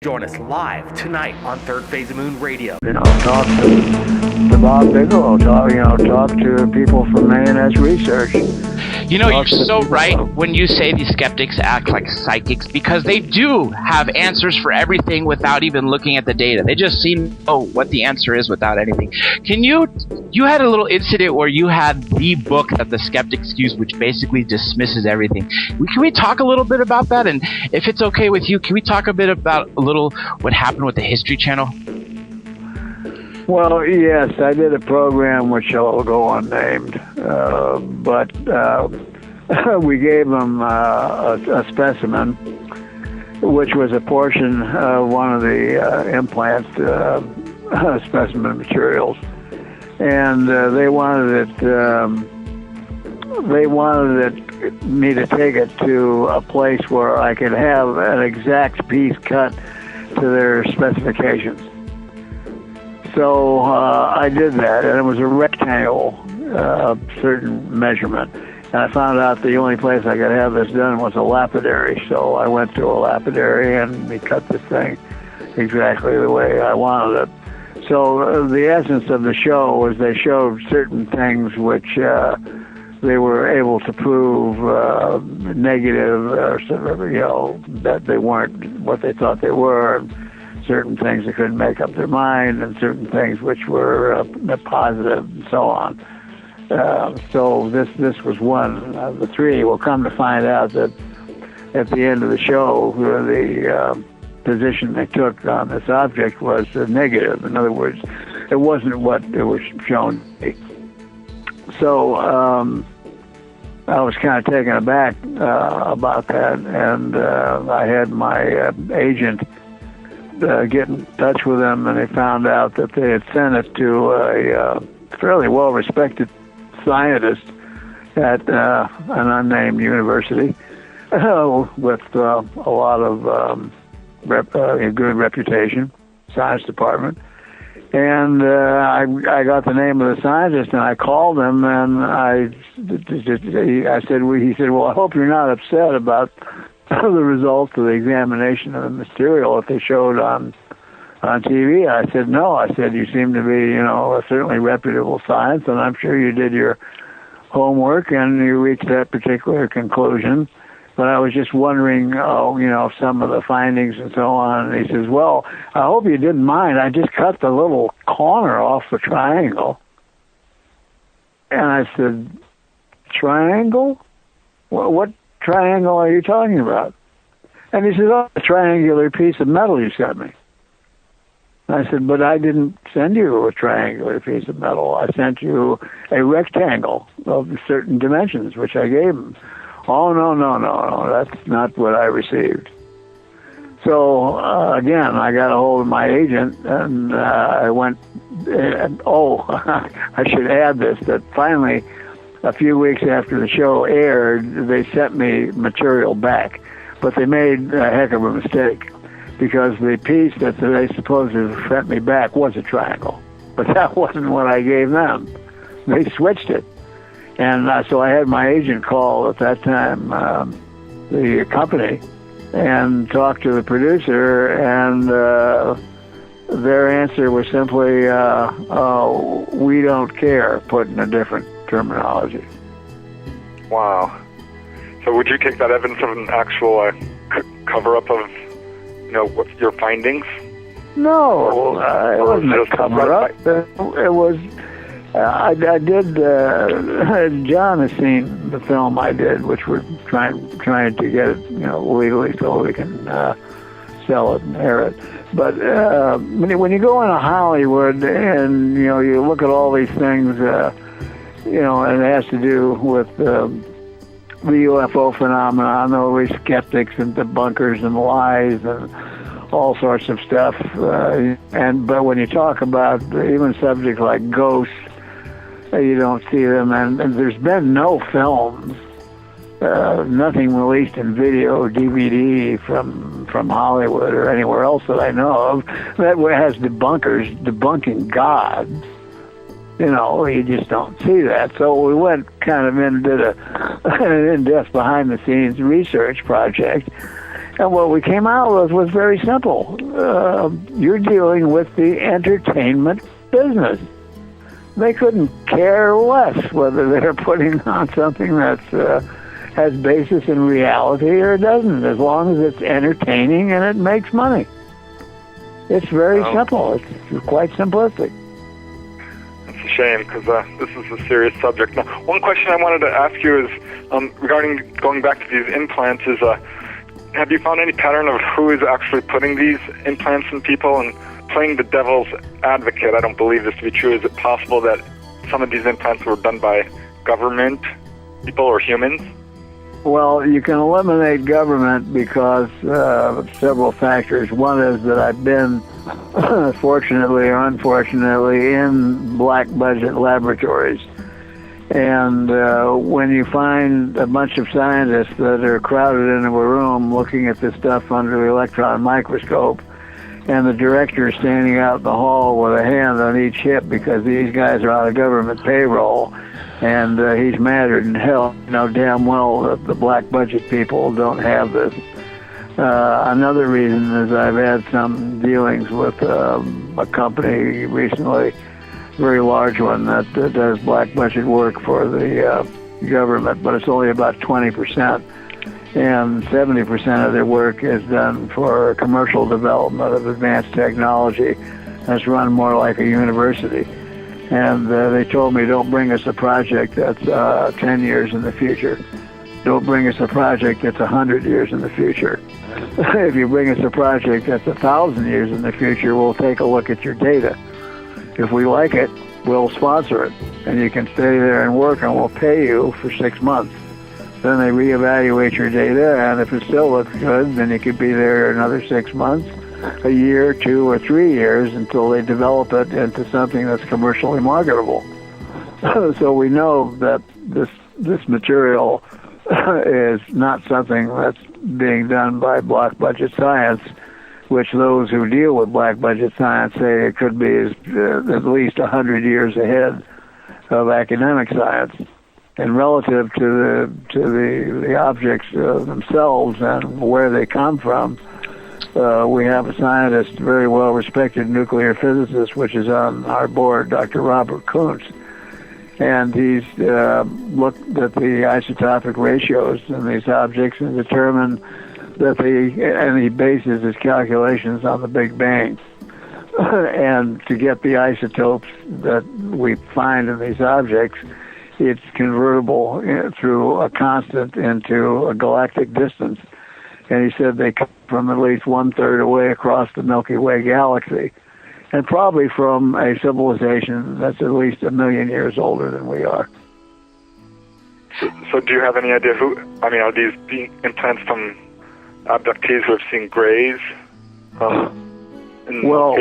Join us live tonight on Third Phase of Moon Radio. Talk to Bob Bigelow, talk to people from A&S Research. You're so right when you say these skeptics act like psychics, because they do have answers for everything without even looking at the data. They just seem to know what the answer is without anything. You had a little incident where you had the book that the skeptics use, which basically dismisses everything. Can we talk a little bit about that? And if it's okay with you, can we talk a bit about what happened with the History Channel? Well, yes, I did a program which shall go unnamed, but we gave them a specimen, which was a portion of one of the implant specimen materials, and they wanted me to take it to a place where I could have an exact piece cut to their specifications. So I did that, and it was a rectangle, certain measurement. And I found out the only place I could have this done was a lapidary. So I went to a lapidary, and he cut this thing exactly the way I wanted it. So the essence of the show was they showed certain things which they were able to prove negative, that they weren't what they thought they were. Certain things they couldn't make up their mind, and certain things which were positive, and so on. So this was one of the three. We'll come to find out that at the end of the show, the position they took on this object was negative. In other words, it wasn't what it was shown to be. So I was kind of taken aback about that, and I had my agent get in touch with them, and they found out that they had sent it to a fairly well-respected scientist at an unnamed university with a lot of good reputation, science department. And I got the name of the scientist, and I called him, and he said, well, I hope you're not upset about the results of the examination of the material that they showed on TV. I said, no. I said, you seem to be, a certainly reputable science, and I'm sure you did your homework and you reached that particular conclusion. But I was just wondering, some of the findings and so on. And he says, well, I hope you didn't mind. I just cut the little corner off the triangle. And I said, triangle? What triangle are you talking about? And he said, a triangular piece of metal you sent me. And I said, but I didn't send you a triangular piece of metal. I sent you a rectangle of certain dimensions, which I gave him. Oh, no, that's not what I received. So, again, I got a hold of my agent, and I went, I should add this, that finally, a few weeks after the show aired, they sent me material back. But they made a heck of a mistake, because the piece that they supposedly sent me back was a triangle. But that wasn't what I gave them. They switched it. And so I had my agent call at that time the company and talk to the producer, and their answer was simply, we don't care, put in a different terminology. Wow. So would you take that evidence of an actual cover-up of, what your findings? No, it wasn't a cover-up. It was... I did. John has seen the film I did, which we're trying to get it, legally so we can sell it and air it. But when you go into Hollywood and you look at all these things, and it has to do with the UFO phenomenon, all these skeptics and debunkers and lies and all sorts of stuff. But when you talk about even subjects like ghosts, you don't see them, and there's been no films, nothing released in video or DVD from Hollywood or anywhere else that I know of that has debunkers debunking God. You just don't see that. So we went kind of in and did an in-depth behind-the-scenes research project, And what we came out with was very simple. You're dealing with the entertainment business. They couldn't care less whether they're putting on something that's has basis in reality or doesn't, as long as it's entertaining and it makes money. It's very simple. It's quite simplistic. It's a shame, because this is a serious subject. Now, one question I wanted to ask you is regarding going back to these implants is, have you found any pattern of who is actually putting these implants in people? And playing the devil's advocate, I don't believe this to be true. Is it possible that some of these implants were done by government people or humans? Well, you can eliminate government because of several factors. One is that I've been, fortunately or unfortunately, in black budget laboratories. And when you find a bunch of scientists that are crowded into a room looking at this stuff under the electron microscope, and the director is standing out in the hall with a hand on each hip because these guys are on a government payroll, and he's madder than hell, you know damn well that the black budget people don't have this. Another reason is I've had some dealings with a company recently, very large one, that does black budget work for the government, but it's only about 20%. And 70% of their work is done for commercial development of advanced technology. That's run more like a university. And they told me, don't bring us a project that's 10 years in the future. Don't bring us a project that's 100 years in the future. If you bring us a project that's 1,000 years in the future, we'll take a look at your data. If we like it, we'll sponsor it. And you can stay there and work, and we'll pay you for 6 months. Then they reevaluate your data, and if it still looks good, then you could be there another 6 months, a year, 2 or 3 years, until they develop it into something that's commercially marketable. So we know that this material is not something that's being done by black budget science, which those who deal with black budget science say it could be at least 100 years ahead of academic science. And relative to the objects themselves and where they come from, we have a scientist, very well-respected nuclear physicist, which is on our board, Dr. Robert Kuntz, and he's looked at the isotopic ratios in these objects and determined that and he bases his calculations on the Big Bang. And to get the isotopes that we find in these objects, it's convertible through a constant into a galactic distance. And he said they come from at least 1/3 away across the Milky Way galaxy, and probably from a civilization that's at least 1 million years older than we are. So do you have any idea are these being implants from abductees who have seen grays? Well,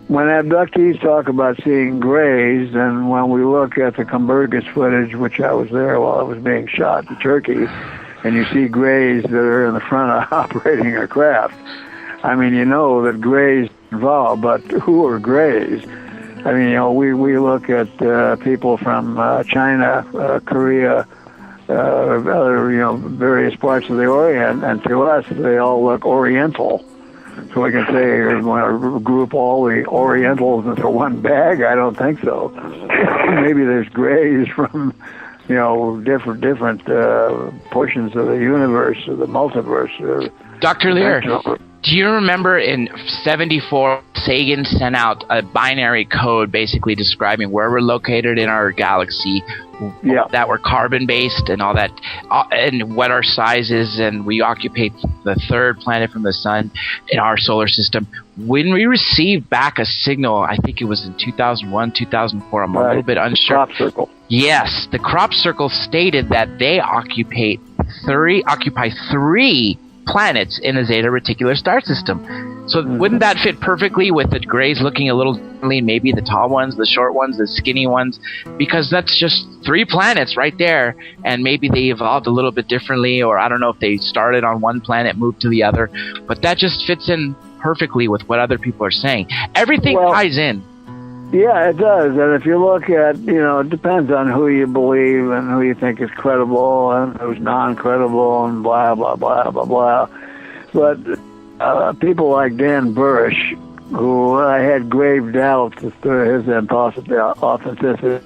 when abductees talk about seeing grays, and when we look at the Cumbergus footage, which I was there while it was being shot in Turkey, and you see grays that are in the front of operating a craft, I mean, you know that grays involved, but who are grays? I mean, we look at people from China, Korea, other, various parts of the Orient, and to us, they all look Oriental. So we can say, we want to group all the Orientals into one bag? I don't think so. Maybe there's grays from, different portions of the universe or the multiverse. Dr. Lear, do you remember in 1974, Sagan sent out a binary code basically describing where we're located in our galaxy, that we're carbon-based and all that, and what our size is, and we occupy the 3rd planet from the sun in our solar system. When we received back a signal, I think it was in 2001, 2004, I'm a little bit unsure. Crop circle. Yes, the crop circle stated that they occupy 3 planets in the Zeta Reticular star system. So wouldn't that fit perfectly with the grays looking a little differently, maybe the tall ones, the short ones, the skinny ones? Because that's just 3 planets right there, and maybe they evolved a little bit differently, or I don't know if they started on one planet, moved to the other, but that just fits in perfectly with what other people are saying. Everything ties in. Yeah, it does. And if you look at, it depends on who you believe and who you think is credible and who's non-credible and blah, blah, blah, blah, blah. But people like Dan Burrish, who I had grave doubts as to his authenticity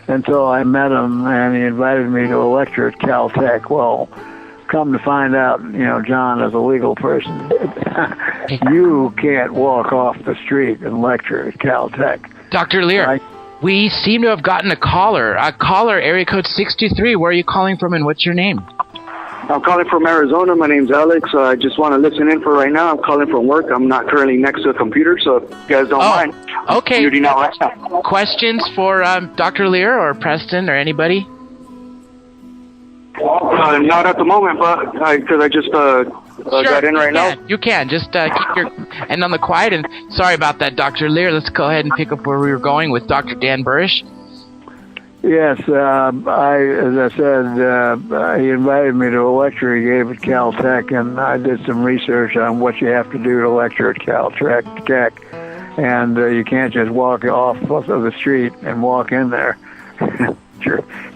until I met him, and he invited me to a lecture at Caltech. Well, come to find out, John, as a legal person, you can't walk off the street and lecture at Caltech. Dr. Lear, we seem to have gotten a caller, area code 623. Where are you calling from, and what's your name? I'm calling from Arizona. My name's Alex. I just want to listen in for right now. I'm calling from work. I'm not currently next to a computer, so if you guys don't mind. Okay. Muting out right now. Questions for Dr. Lear or Preston or anybody? Not at the moment, but because I just Sure, got in right now. You can. Just keep your end on the quiet. And sorry about that, Dr. Lear. Let's go ahead and pick up where we were going with Dr. Dan Burrish. Yes, as I said, he invited me to a lecture he gave at Caltech, and I did some research on what you have to do to lecture at Caltech. And you can't just walk off of the street and walk in there.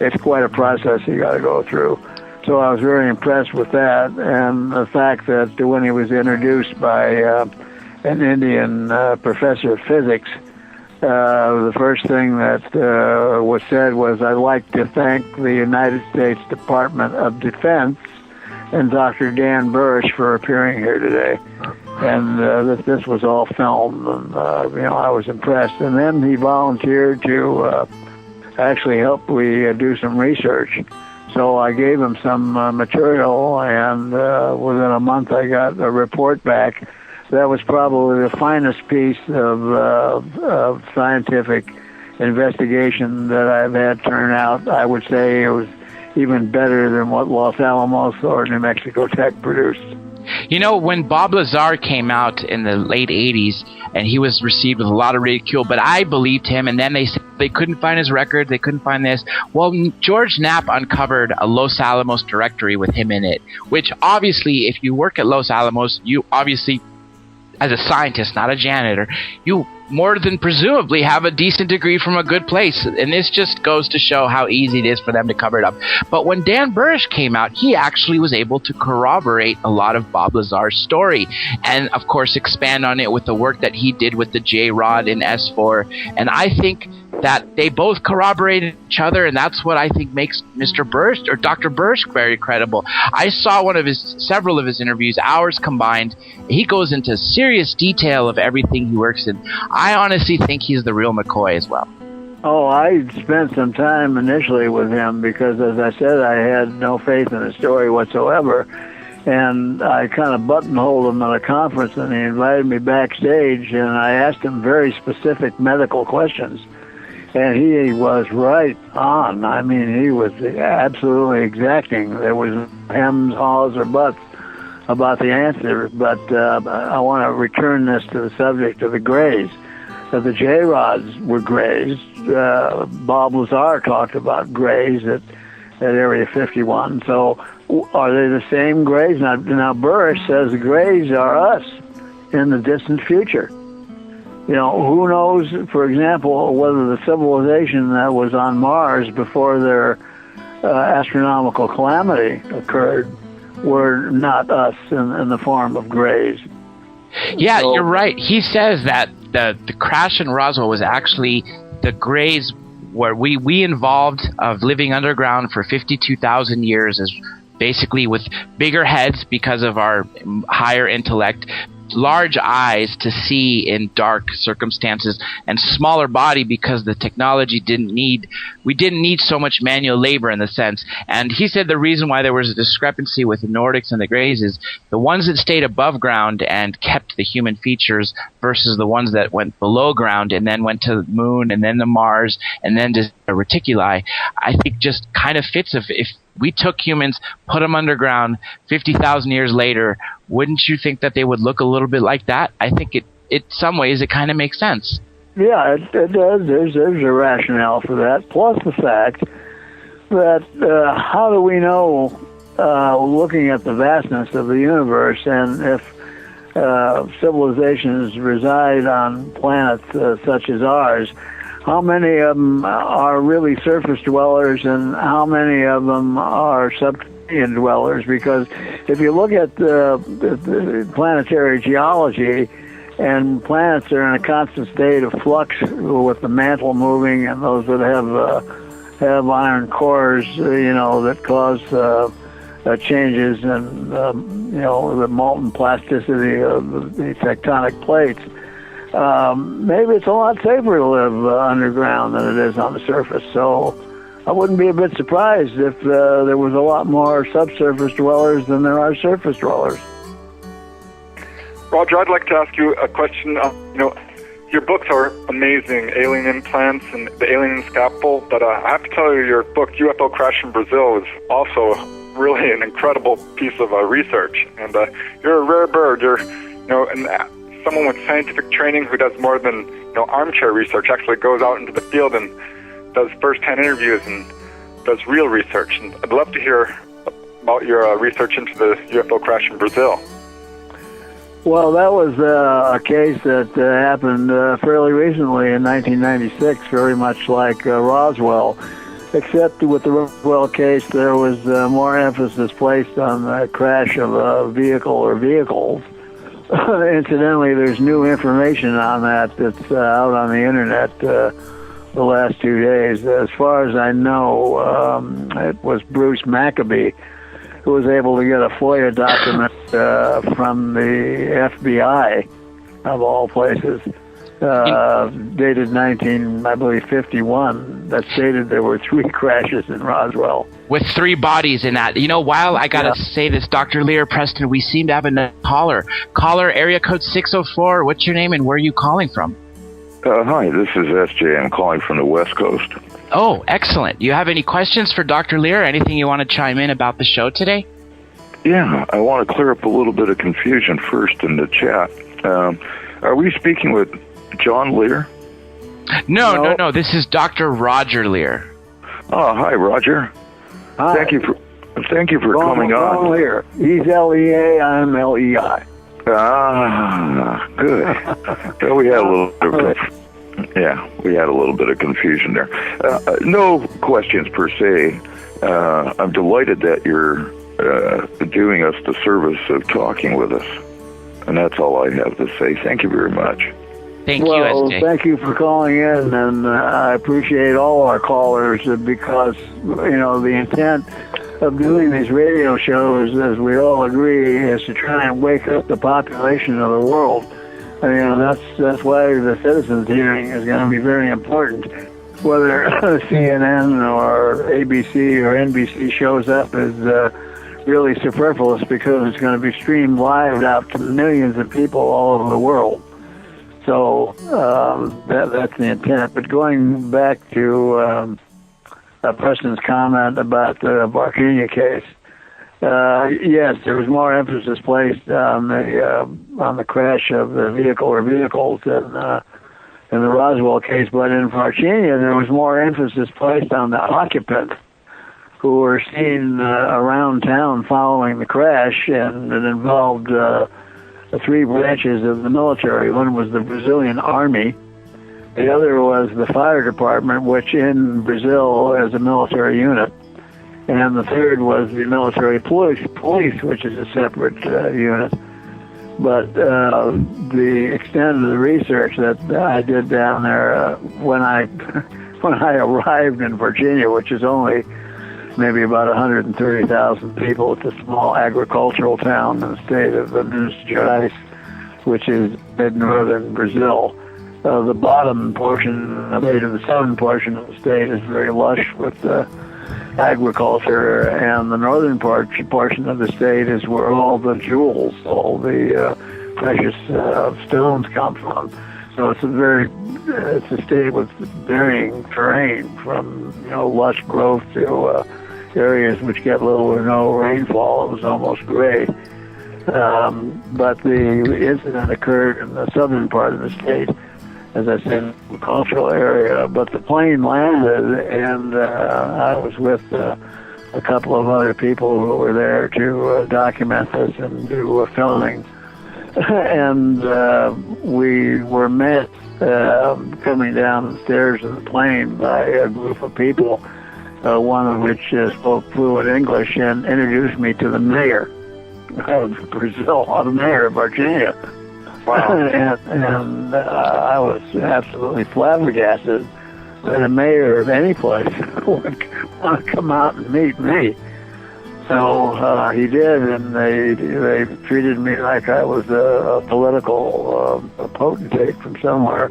It's quite a process you got to go through. So I was very impressed with that, and the fact that when he was introduced by an Indian professor of physics, the first thing that was said was, "I'd like to thank the United States Department of Defense and Dr. Dan Burrish for appearing here today." And this was all filmed, and I was impressed. And then he volunteered to actually help me do some research. So I gave him some material, and within a month I got a report back. That was probably the finest piece of scientific investigation that I've had turn out. I would say it was even better than what Los Alamos or New Mexico Tech produced. When Bob Lazar came out in the late 80s, and he was received with a lot of ridicule, but I believed him, and then they said they couldn't find his record, they couldn't find this. Well, George Knapp uncovered a Los Alamos directory with him in it, which obviously, if you work at Los Alamos, you obviously, as a scientist, not a janitor, you more than presumably have a decent degree from a good place. And this just goes to show how easy it is for them to cover it up. But when Dan Burrish came out, he actually was able to corroborate a lot of Bob Lazar's story. And, of course, expand on it with the work that he did with the J-Rod in S4. And I think that they both corroborated each other, and that's what I think makes Mr. Burrish or Dr. Burrish very credible. I saw several of his interviews, hours combined. He goes into serious detail of everything he works in. I honestly think he's the real McCoy as well. Oh, I spent some time initially with him because, as I said, I had no faith in the story whatsoever. And I kind of buttonholed him at a conference, and he invited me backstage, and I asked him very specific medical questions. And he was right on. I mean, he was absolutely exacting. There was hems, haws, or buts about the answer. But I want to return this to the subject of the grays. So the J-Rods were grays. Bob Lazar talked about grays at Area 51. So are they the same grays? Now Burrish says the grays are us in the distant future. Who knows, for example, whether the civilization that was on Mars before their astronomical calamity occurred were not us in the form of grays. Yeah, so, you're right. He says that the crash in Roswell was actually the grays where we involved of living underground for 52,000 years, as basically with bigger heads because of our higher intellect, large eyes to see in dark circumstances, and smaller body because the technology we didn't need so much manual labor in the sense. And he said the reason why there was a discrepancy with the Nordics and the Greys is the ones that stayed above ground and kept the human features versus the ones that went below ground and then went to the moon and then to Mars and then to reticuli, I think just kind of fits if we took humans, put them underground 50,000 years later, wouldn't you think that they would look a little bit like that? I think in some ways it kind of makes sense. Yeah, it does. There's a rationale for that. Plus the fact that how do we know, looking at the vastness of the universe, and if civilizations reside on planets such as ours, how many of them are really surface dwellers and how many of them are Archean dwellers, because if you look at the planetary geology, and planets are in a constant state of flux with the mantle moving, and those that have iron cores, that cause changes in the molten plasticity of the tectonic plates. Maybe it's a lot safer to live underground than it is on the surface. So I wouldn't be a bit surprised if there was a lot more subsurface dwellers than there are surface dwellers. Roger, I'd like to ask you a question. Your books are amazing, Alien Implants and the Alien Scalpel, but I have to tell you, your book, UFO Crash in Brazil, is also really an incredible piece of research. And you're a rare bird. You're, someone with scientific training who does more than, armchair research, actually goes out into the field and does first-hand interviews and does real research. And I'd love to hear about your research into the UFO crash in Brazil. Well, that was a case that happened fairly recently in 1996, very much like Roswell, except with the Roswell case, there was more emphasis placed on the crash of a vehicle or vehicles. Incidentally, there's new information on that's out on the internet the last 2 days. As far as I know, it was Bruce Maccabee who was able to get a FOIA document from the FBI, of all places, dated 1951, that stated there were 3 crashes in Roswell. With 3 bodies in that. While I gotta say this, Dr. Lear Preston, we seem to have a caller. Caller, area code 604. What's your name and where are you calling from? Hi, this is SJ. I'm calling from the West Coast. Oh, excellent. You have any questions for Dr. Lear? Anything you want to chime in about the show today? Yeah, I want to clear up a little bit of confusion first in the chat. Are we speaking with John Lear? No. This is Dr. Roger Lear. Oh, hi, Roger. Hi. Thank you for coming on. John Lear. He's LEA, I'm LEI. Ah, good. So we had a little bit of confusion there. No questions per se. I'm delighted that you're doing us the service of talking with us, and that's all I have to say. Thank you very much. Thank you, SJ. Thank you for calling in, and I appreciate all our callers because the intent of doing these radio shows, as we all agree, is to try and wake up the population of the world. That's why the citizens' hearing is going to be very important. Whether CNN or ABC or NBC shows up is really superfluous because it's going to be streamed live out to millions of people all over the world. So that's the intent. But going back to Preston's comment about the Barkenia case, yes, there was more emphasis placed on the crash of the vehicle or vehicles in the Roswell case, but in Barkenia there was more emphasis placed on the occupants who were seen around town following the crash, and it involved 3 branches of the military. One was the Brazilian Army. The other was the fire department, which in Brazil is a military unit. And the third was the military police, which is a separate unit. But the extent of the research that I did down there when I arrived in Virginia, which is only maybe about 130,000 people, it's a small agricultural town in the state of Minas Gerais, which is mid-northern Brazil. The bottom portion, the southern portion of the state is very lush with agriculture, and the northern portion of the state is where all the jewels, all the precious stones come from. So it's a state with varying terrain, from lush growth to areas which get little or no rainfall. It was almost gray. But the incident occurred in the southern part of the state, as I said, a cultural area, but the plane landed, and I was with a couple of other people who were there to document this and do filming. And we were met coming down the stairs of the plane by a group of people one of which spoke fluent English, and introduced me to the mayor of Brazil, the mayor of Virginia. Wow. and I was absolutely flabbergasted that a mayor of any place would want to come out and meet me. So he did, and they treated me like I was a political potentate from somewhere.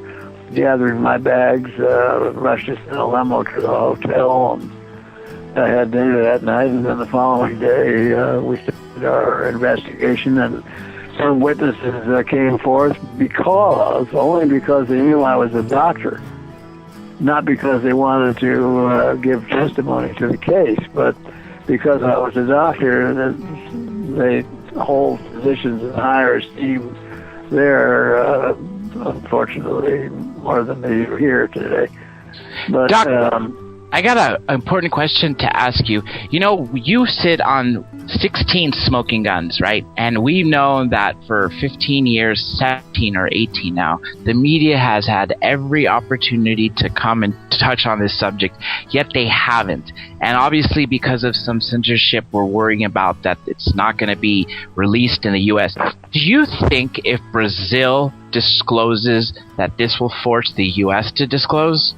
Gathering my bags, rushed us in a limo to the hotel, and I had dinner that night, and then the following day we started our investigation, and some witnesses came forth only because they knew I was a doctor, not because they wanted to give testimony to the case, but because I was a doctor, they hold physicians in higher esteem there, unfortunately, more than they do here today. But Doc, I got an important question to ask you. You know, you sit on 16 smoking guns, right? And we've known that for 15 years, 17 or 18 now, the media has had every opportunity to come and touch on this subject, yet they haven't. And obviously, because of some censorship, we're worrying about that it's not going to be released in the U.S. Do you think if Brazil discloses that this will force the U.S. to disclose?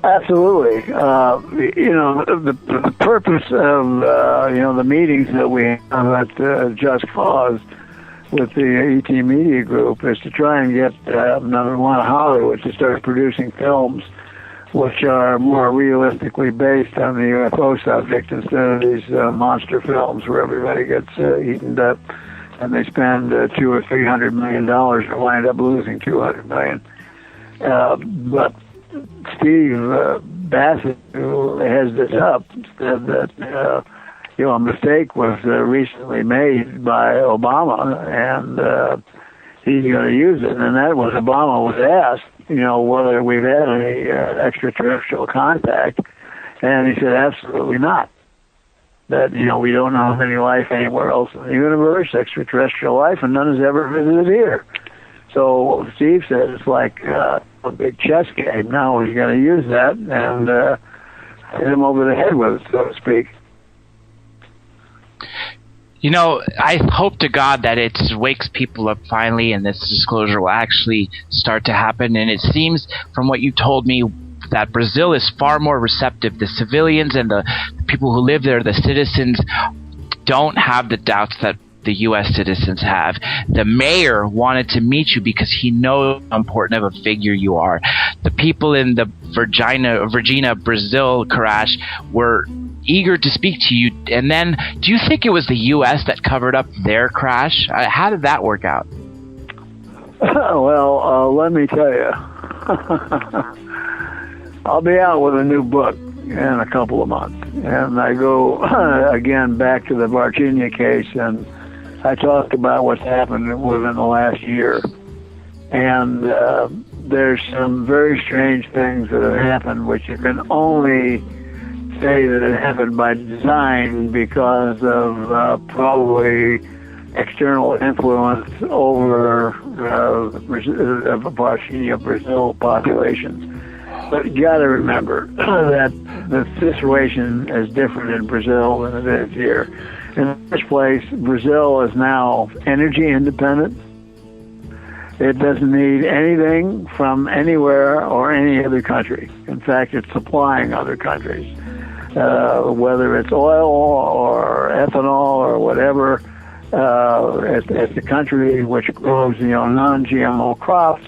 Absolutely. The purpose of, the meetings that we have at Just Cause with the ET Media Group is to try and get, number one, Hollywood to start producing films which are more realistically based on the UFO subject instead of these monster films where everybody gets eaten up and they spend $200 or $300 million and wind up losing $200 million. But Steve Bassett, who heads this up, said that a mistake was recently made by Obama, and he's going to use it. And that was Obama was asked, whether we've had any extraterrestrial contact, and he said absolutely not. That we don't know of any life anywhere else in the universe, extraterrestrial life, and none has ever visited here. So Steve said it's like a big chess game. Now he's going to use that and hit him over the head with it, so to speak. I hope to God that it wakes people up finally and this disclosure will actually start to happen. And it seems from what you told me that Brazil is far more receptive. The civilians and the people who live there, the citizens, don't have the doubts that the U.S. citizens have. The mayor wanted to meet you because he knows how important of a figure you are. The people in the Virginia, Brazil crash were eager to speak to you. And then, do you think it was the U.S. that covered up their crash? How did that work out? Well, let me tell you. I'll be out with a new book in a couple of months. And I go, again, back to the Virginia case, and I talked about what's happened within the last year. And there's some very strange things that have happened, which you can only say that it happened by design because of probably external influence over the Virginia, Brazil populations. But you got to remember that the situation is different in Brazil than it is here. In the first place, Brazil is now energy independent. It doesn't need anything from anywhere or any other country. In fact, it's supplying other countries, whether it's oil or ethanol or whatever. It's a country which grows, non-GMO crops.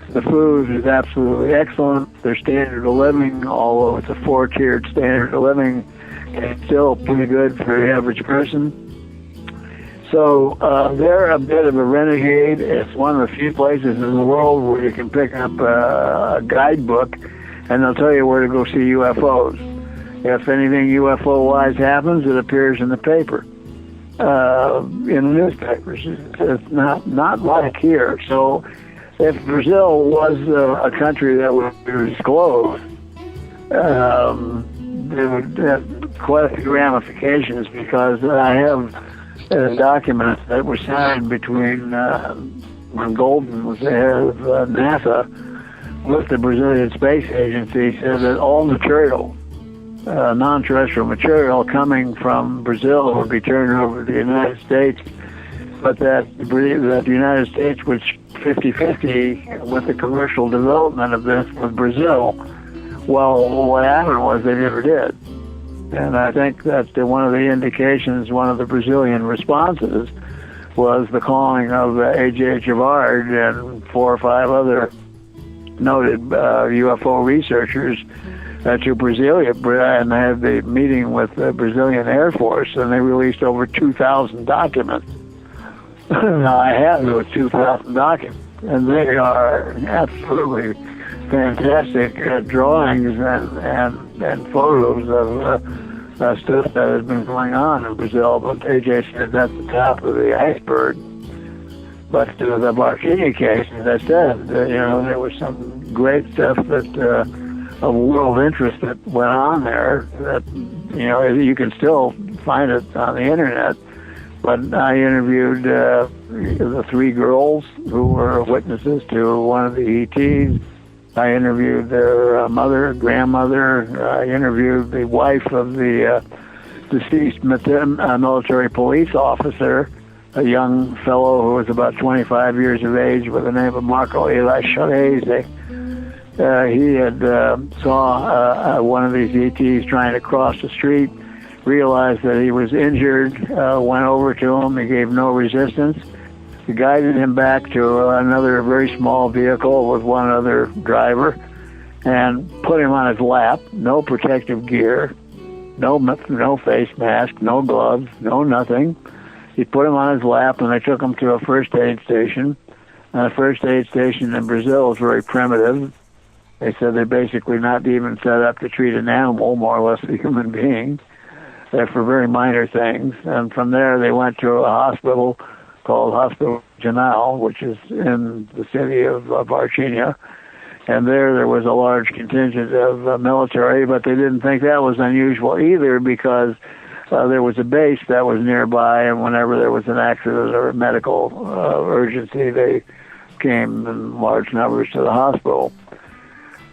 The food is absolutely excellent. Their standard of living, although it's a 4-tiered standard of living, is still pretty good for the average person. So they're a bit of a renegade. It's one of the few places in the world where you can pick up a guidebook and they'll tell you where to go see UFOs. If anything UFO-wise happens, it appears in the paper, in the newspapers. It's not like here. So if Brazil was a country that would be disclosed, there would have quite a few ramifications, because I have documents that were signed between when Golden was the head of NASA with the Brazilian Space Agency, said that all material non-terrestrial material coming from Brazil would be turned over to the United States, but that the United States was 50-50 with the commercial development of this with Brazil. Well, what happened was they never did. And I think that one of the indications, one of the Brazilian responses, was the calling of A.J. Gerard and 4 or 5 other noted UFO researchers to Brasilia, and they had the meeting with the Brazilian Air Force, and they released over 2,000 documents. Now, I have those 2,000 documents, and they are absolutely fantastic drawings and photos of stuff that has been going on in Brazil. But AJ said that's the top of the iceberg. But the Varginha case, as I said, there was some great stuff that of world interest that went on there. That you can still find it on the internet. But I interviewed the 3 girls who were witnesses to one of the ETs. I interviewed their mother, grandmother. I interviewed the wife of the deceased military police officer, a young fellow who was about 25 years of age with the name of Marco Eli Charese. He had saw one of these ETs trying to cross the street, realized that he was injured, went over to him. He gave no resistance. He guided him back to another very small vehicle with one other driver and put him on his lap. No protective gear, no face mask, no gloves, no nothing. He put him on his lap, and they took him to a first aid station. And a first aid station in Brazil is very primitive. They said they're basically not even set up to treat an animal, more or less a human being. They're for very minor things. And from there, they went to a hospital called Hospital Regional, which is in the city of Varginha. And there was a large contingent of military, but they didn't think that was unusual either, because there was a base that was nearby, and whenever there was an accident or a medical urgency, they came in large numbers to the hospital.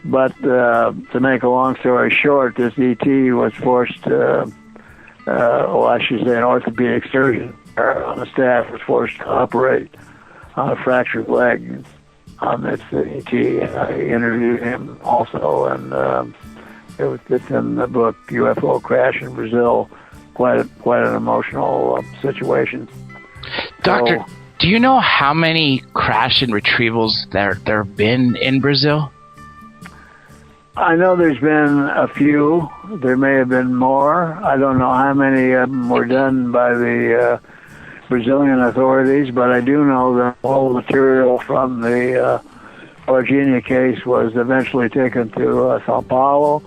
But to make a long story short, this ET was forced, I should say an orthopedic surgeon on the staff was forced to operate on a fractured leg on this ET, and I interviewed him also, and it's in the book UFO Crash in Brazil. Quite an emotional situation. Doctor, do you know how many crash and retrievals there have been in Brazil? I know there's been a few. There may have been more. I don't know how many of them were done by the Brazilian authorities, but I do know that all material from the Varginha case was eventually taken to Sao Paulo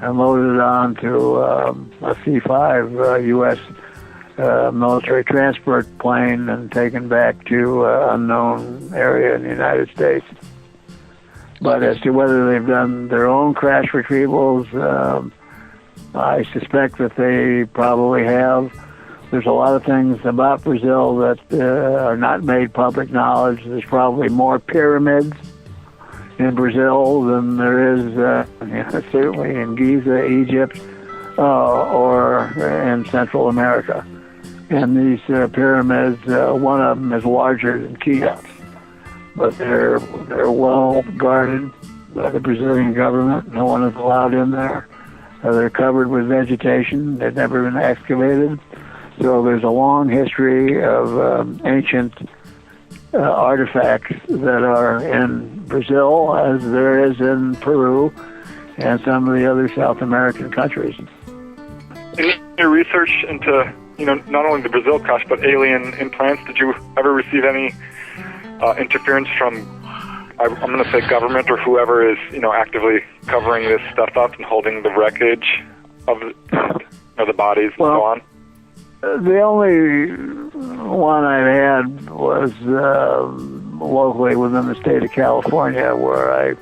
and loaded onto a C-5 U.S. Military transport plane and taken back to unknown area in the United States. But as to whether they've done their own crash retrievals, I suspect that they probably have. There's a lot of things about Brazil that are not made public knowledge. There's probably more pyramids in Brazil than there is certainly in Giza, Egypt, or in Central America. And these pyramids, one of them is larger than Cheops, but they're well guarded by the Brazilian government. No one is allowed in there. They're covered with vegetation. They've never been excavated. So there's a long history of ancient artifacts that are in Brazil, as there is in Peru and some of the other South American countries. In your research into, not only the Brazil crash, but alien implants, did you ever receive any interference from, I'm going to say government or whoever is, actively covering this stuff up and holding the wreckage of the bodies and so on? The only one I had was locally within the state of California, where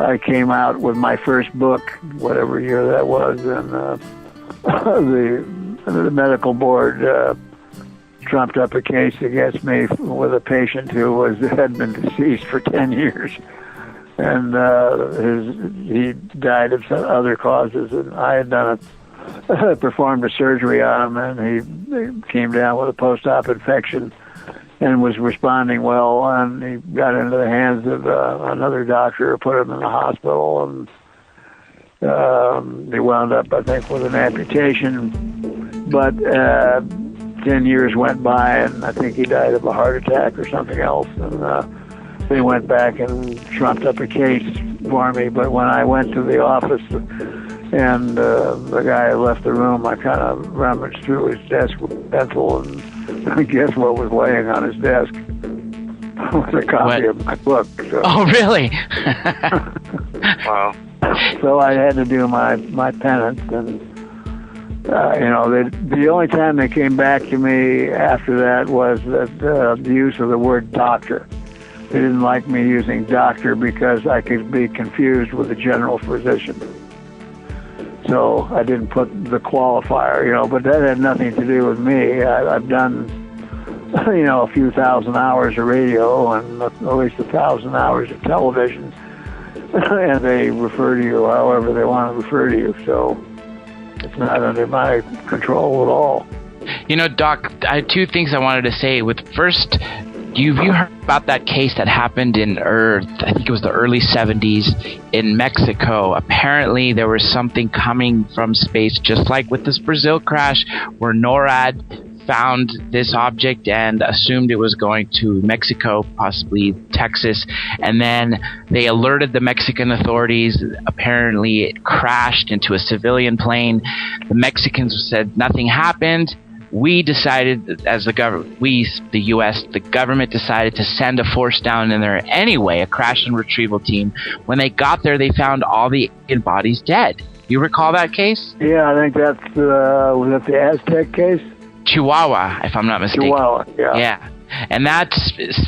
I came out with my first book, whatever year that was, and the medical board trumped up a case against me with a patient who had been deceased for 10 years. and he died of some other causes. And I had performed a surgery on him, and he came down with a post-op infection and was responding well, and he got into the hands of another doctor who put him in the hospital, and he wound up, I think, with an amputation. But 10 years went by, and I think he died of a heart attack or something else, and they went back and trumped up a case for me. But when I went to the office and the guy left the room, I kind of rummaged through his desk with a pencil, and I guess what was laying on his desk was a copy of my book. So. Oh, really? Wow. So I had to do my penance, and the only time they came back to me after that was the use of the word doctor. They didn't like me using doctor because I could be confused with a general physician. So I didn't put the qualifier, but that had nothing to do with me. I've done, a few thousand hours of radio and at least 1,000 hours of television, and they refer to you however they want to refer to you. So it's not under my control at all. Doc, I had two things I wanted to say. First, have you heard about that case that happened in I think it was the early 70s in Mexico? Apparently there was something coming from space, just like with this Brazil crash, where NORAD found this object and assumed it was going to Mexico, possibly Texas, and then they alerted the Mexican authorities. Apparently it crashed into a civilian plane. The Mexicans said nothing happened. We decided, as the government, the U.S., the government decided to send a force down in there anyway, a crash and retrieval team. When they got there, they found all the alien bodies dead. You recall that case? Yeah, I think that's, was that the Aztec case? Chihuahua, if I'm not mistaken. Chihuahua, yeah. Yeah. And that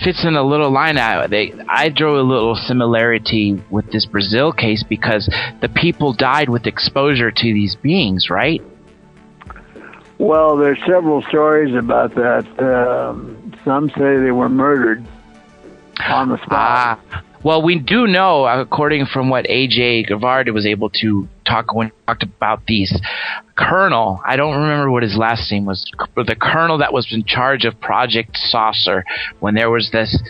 fits in a little line out. I drew a little similarity with this Brazil case because the people died with exposure to these beings, right? Well, there's several stories about that. Some say they were murdered on the spot. Well, we do know, according from what A.J. Gavard was able to talk when he talked about these colonel, I don't remember what his last name was, but the colonel that was in charge of Project Saucer, when there was this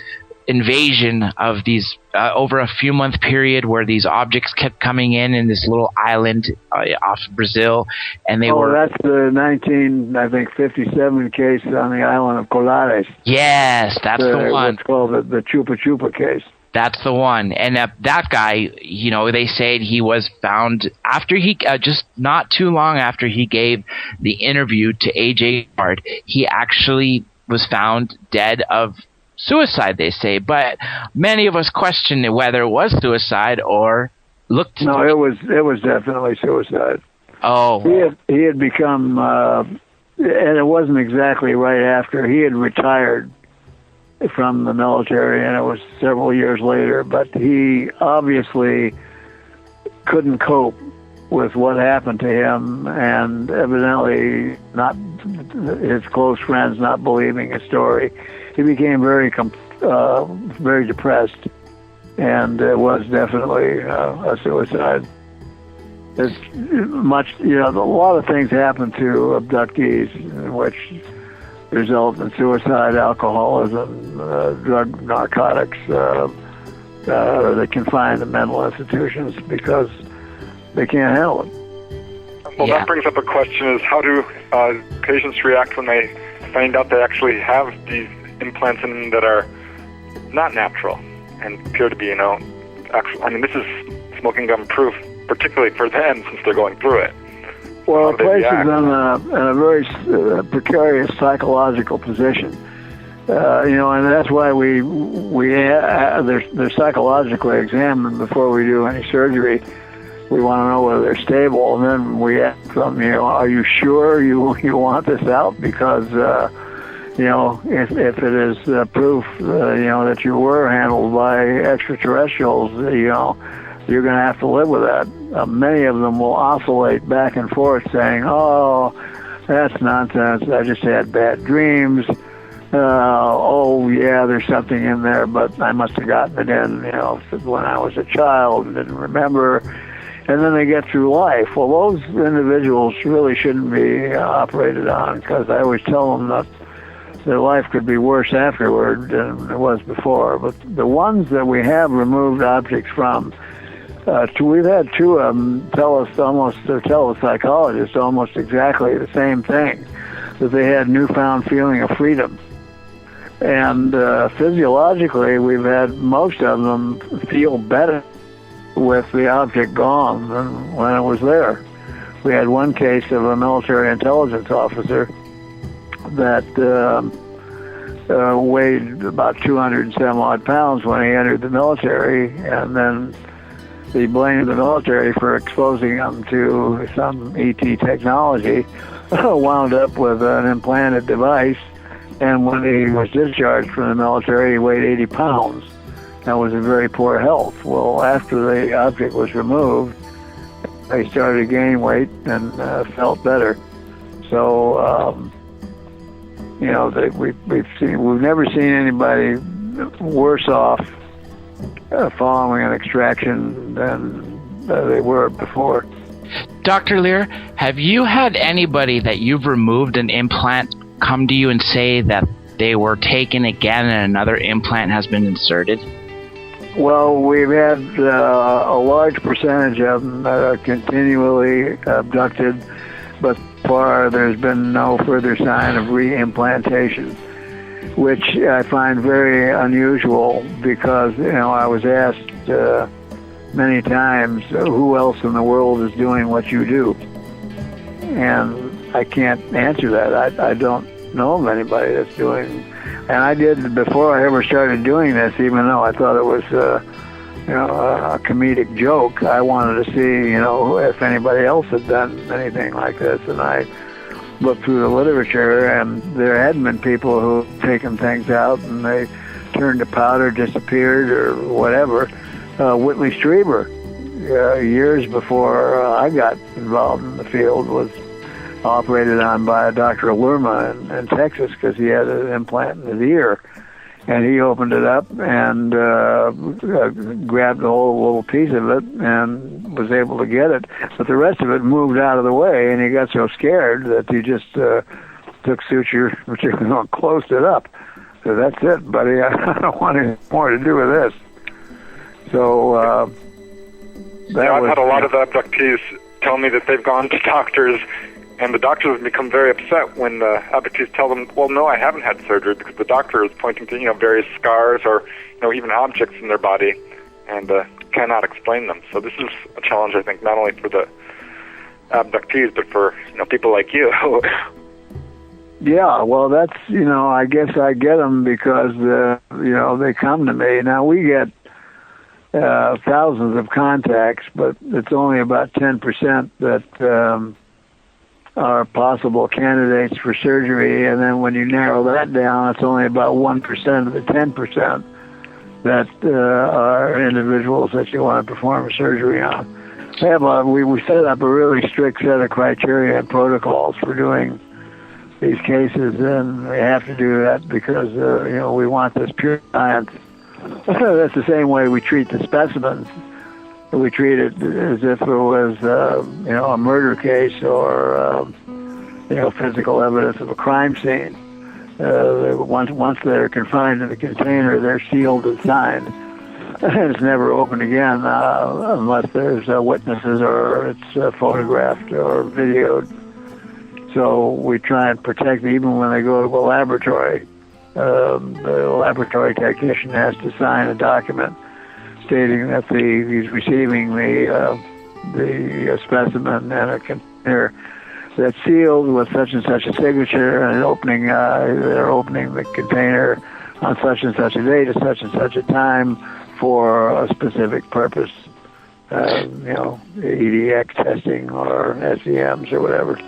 invasion of these over a few month period where these objects kept coming in this little island off Brazil, and they were... that's the 1957 case on the island of Colares. Yes, that's the one. What's called the Chupa Chupa case. That's the one. And that guy, they said he was found after he, just not too long after he gave the interview to A.J. Gavard, he actually was found dead of suicide, they say. But many of us questioned whether it was suicide or looked... No, it was definitely suicide. Oh. He had become, and it wasn't exactly right after. He had retired from the military, and it was several years later, but he obviously couldn't cope with what happened to him, and evidently not his close friends not believing his story. He became very depressed, and it was definitely a suicide. It's much, a lot of things happen to abductees in which result in suicide, alcoholism, drug, narcotics. They confined to mental institutions because they can't handle it. Well, that brings up a question: is how do patients react when they find out they actually have these implants in them that are not natural and appear to be, actual? I mean, this is smoking gun proof, particularly for them since they're going through it. Well, it places them in a very precarious psychological position, and that's why they're psychologically examined before we do any surgery. We want to know whether they're stable, and then we ask them, are you sure you want this out? Because if it is proof, that you were handled by extraterrestrials, you're going to have to live with that. Many of them will oscillate back and forth saying, oh, that's nonsense. I just had bad dreams. oh yeah, there's something in there, but I must have gotten it in, when I was a child and didn't remember. And then they get through life. Well, those individuals really shouldn't be operated on, because I always tell them that their life could be worse afterward than it was before. But the ones that we have removed objects from, we've had two of them tell the psychologists almost exactly the same thing, that they had newfound feeling of freedom. And physiologically, we've had most of them feel better with the object gone than when it was there. We had one case of a military intelligence officer that weighed about 200 and some odd pounds when he entered the military, and then he blamed the military for exposing him to some ET technology, wound up with an implanted device, and when he was discharged from the military, he weighed 80 pounds and was in very poor health. Well, after the object was removed, he started to gain weight and felt better. So, we've never seen anybody worse off following an extraction than they were before. Dr. Lear, have you had anybody that you've removed an implant come to you and say that they were taken again and another implant has been inserted? Well, we've had a large percentage of them that are continually abducted, but so far there's been no further sign of reimplantation, which I find very unusual, because I was asked many times, who else in the world is doing what you do? And I can't answer that. I don't know of anybody that's doing. And I did, before I ever started doing this, even though I thought it was a comedic joke, I wanted to see if anybody else had done anything like this. And I looked through the literature, and there hadn't been people who had taken things out and they turned to powder, disappeared, or whatever. Whitley Strieber, years before I got involved in the field, was operated on by Dr. Lerma in Texas, because he had an implant in his ear. And he opened it up and grabbed a whole little piece of it and was able to get it. But the rest of it moved out of the way, and he got so scared that he just took suture and closed it up. So that's it, buddy. I don't want anything more to do with this. So I've had a lot of abductees tell me that they've gone to doctors, and the doctors have become very upset when the abductees tell them, well, no, I haven't had surgery, because the doctor is pointing to various scars or even objects in their body, and cannot explain them. So this is a challenge, I think, not only for the abductees, but for people like you. Yeah, well, that's I guess I get them because they come to me. Now we get thousands of contacts, but it's only about 10% that are possible candidates for surgery, and then when you narrow that down, it's only about 1% of the 10% that are individuals that you want to perform a surgery on. We set up a really strict set of criteria and protocols for doing these cases, and we have to do that because we want this pure science. That's the same way we treat the specimens. We treat it as if it was, a murder case or, physical evidence of a crime scene. Once they're confined in the container, they're sealed and signed. And it's never opened again unless there's witnesses or it's photographed or videoed. So we try and protect even when they go to a laboratory. The laboratory technician has to sign a document stating that he's receiving the specimen in a container that's sealed with such and such a signature, and they're opening the container on such and such a date at such and such a time for a specific purpose, EDX testing or SEMs or whatever.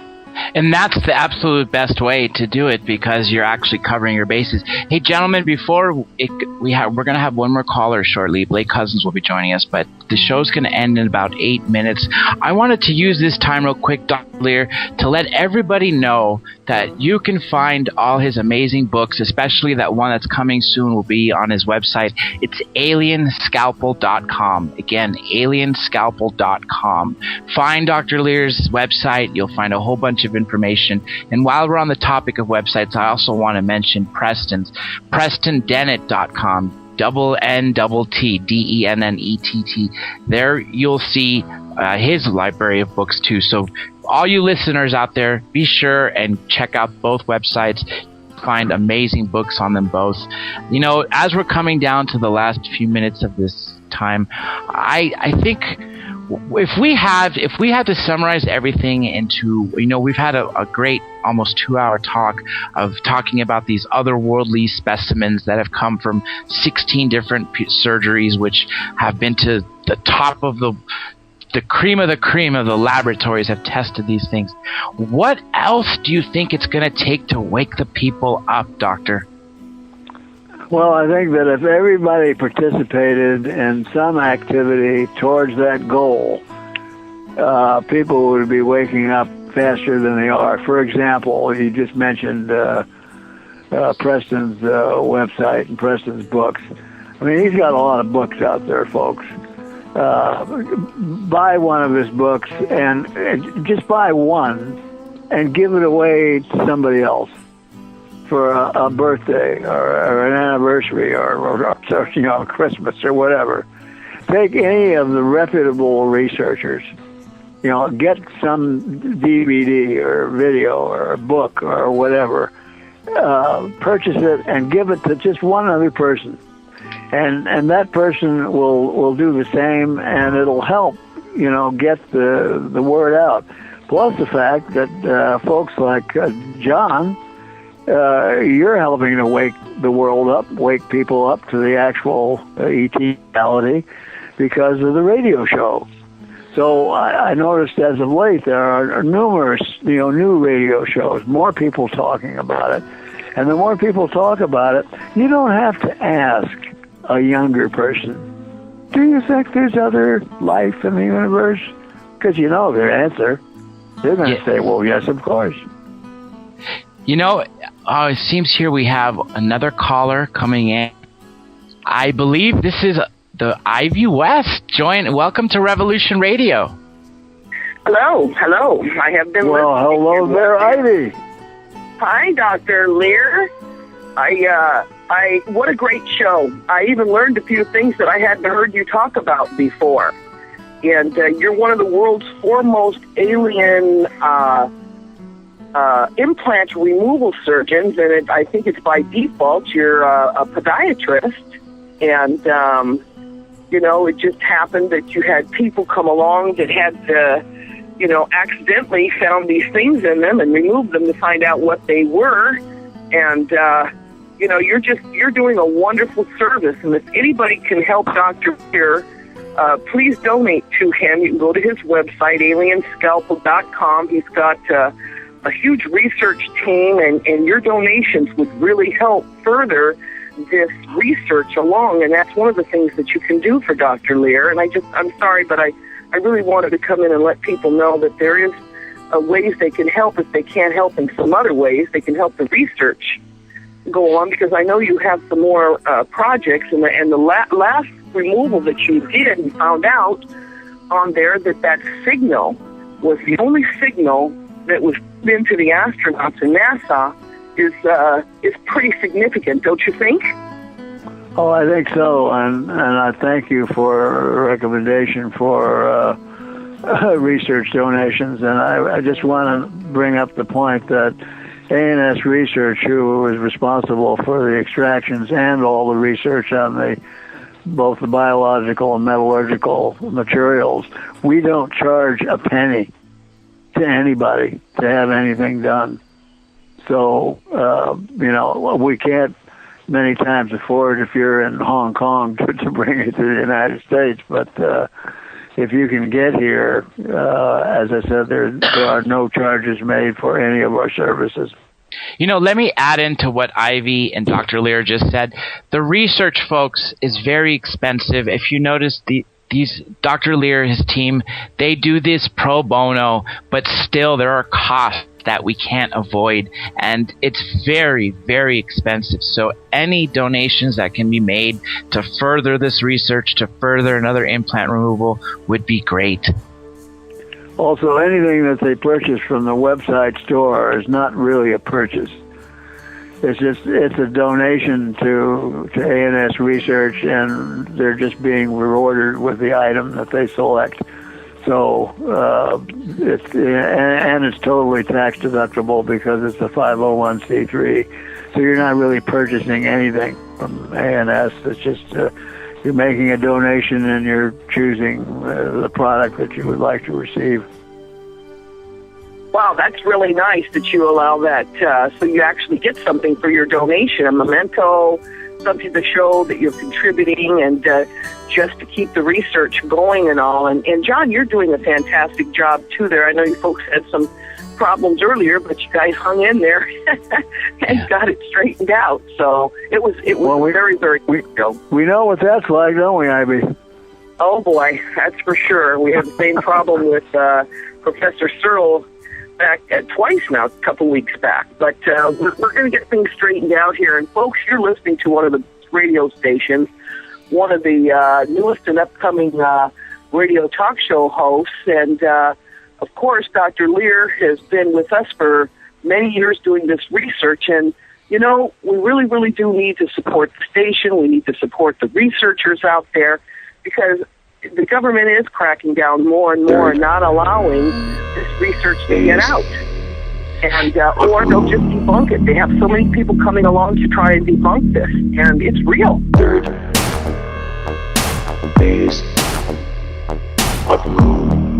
And that's the absolute best way to do it, because you're actually covering your bases. Hey, gentlemen, we're going to have one more caller shortly. Blake Cousins will be joining us, but the show's going to end in about 8 minutes. I wanted to use this time real quick, Dr. Lear, to let everybody know that you can find all his amazing books, especially that one that's coming soon will be on his website. It's alienscalpel.com. Again, alienscalpel.com. Find Dr. Lear's website. You'll find a whole bunch of information. And while we're on the topic of websites, I also want to mention Preston's. PrestonDennett.com. DENNETT. There you'll see his library of books too. So all you listeners out there, be sure and check out both websites. Find amazing books on them both. You know, as we're coming down to the last few minutes of this time, I think if we had to summarize everything into, you know, we've had a great almost 2-hour talking about these otherworldly specimens that have come from 16 different surgeries, which have been to the top of the cream of the laboratories have tested these things. What else do you think it's going to take to wake the people up, Doctor? Well, I think that if everybody participated in some activity towards that goal, people would be waking up faster than they are. For example, you just mentioned Preston's website and Preston's books. I mean, he's got a lot of books out there, folks. Buy one of his books and just buy one and give it away to somebody else for a birthday or an anniversary or you know, Christmas or whatever. Take any of the reputable researchers. You know, get some DVD or video or a book or whatever. Purchase it and give it to just one other person. And that person will do the same, and it'll help, you know, get the word out. Plus the fact that folks like John, you're helping to wake the world up, wake people up to the actual ET reality because of the radio show. So I noticed as of late there are numerous, you know, new radio shows, more people talking about it. And the more people talk about it, you don't have to ask a younger person, do you think there's other life in the universe? Because you know their answer. They're going to say, well, yes, of course. You know, it seems here we have another caller coming in. I believe this is the Ivy West. Welcome to Revolution Radio. Hello. I have been Well, hello there, Ivy. Hi, Dr. Lear. What a great show. I even learned a few things that I hadn't heard you talk about before. And you're one of the world's foremost alien implant removal surgeons, and I think it's by default. You're a podiatrist. And, you know, it just happened that you had people come along that had, you know, accidentally found these things in them and removed them to find out what they were. And, you know, you're doing a wonderful service. And if anybody can help Dr. Lear, please donate to him. You can go to his website, alienscalpel.com. He's got a huge research team, and your donations would really help further this research along. And that's one of the things that you can do for Dr. Lear. And I'm sorry, but I really wanted to come in and let people know that there is ways they can help. If they can't help in some other ways, they can help the research go on, because I know you have some more projects, and the last removal that you did, and found out on there that signal was the only signal that was into the astronauts in NASA is pretty significant, don't you think? Oh, I think so, and I thank you for a recommendation for research donations, and I just want to bring up the point that A&S Research, who was responsible for the extractions and all the research on both the biological and metallurgical materials, we don't charge a penny to anybody to have anything done. So, you know, we can't many times afford, if you're in Hong Kong, to bring it to the United States. But, if you can get here, as I said, there are no charges made for any of our services. Let me add into what Ivy and Dr. Lear just said. The research, folks, is very expensive. If you notice, these Dr. Lear, his team, they do this pro bono, but still there are costs that we can't avoid, and it's very, very expensive. So any donations that can be made to further this research, to further another implant removal, would be great. Also, anything that they purchase from the website store is not really a purchase. It's a donation to ANS Research, and they're just being rewarded with the item that they select. So it's totally tax deductible because it's a 501c3. So you're not really purchasing anything from ANS. It's just you're making a donation and you're choosing the product that you would like to receive. Wow, that's really nice that you allow that, so you actually get something for your donation, a memento, something to show that you're contributing, and just to keep the research going and all. And John, you're doing a fantastic job, too, there. I know you folks had some problems earlier, but you guys hung in there and got it straightened out. So it was very, very good. We know what that's like, don't we, Ivy? Oh, boy, that's for sure. We have the same problem with Professor Searle back twice now, a couple weeks back. But we're going to get things straightened out here. And, folks, you're listening to one of the radio stations, one of the newest and upcoming radio talk show hosts. And, of course, Dr. Lear has been with us for many years doing this research. And, we really, really do need to support the station. We need to support the researchers out there, because the government is cracking down more and more and not allowing this research to get out. And or they'll just debunk it. They have so many people coming along to try and debunk this, and it's real. Third phase of moon.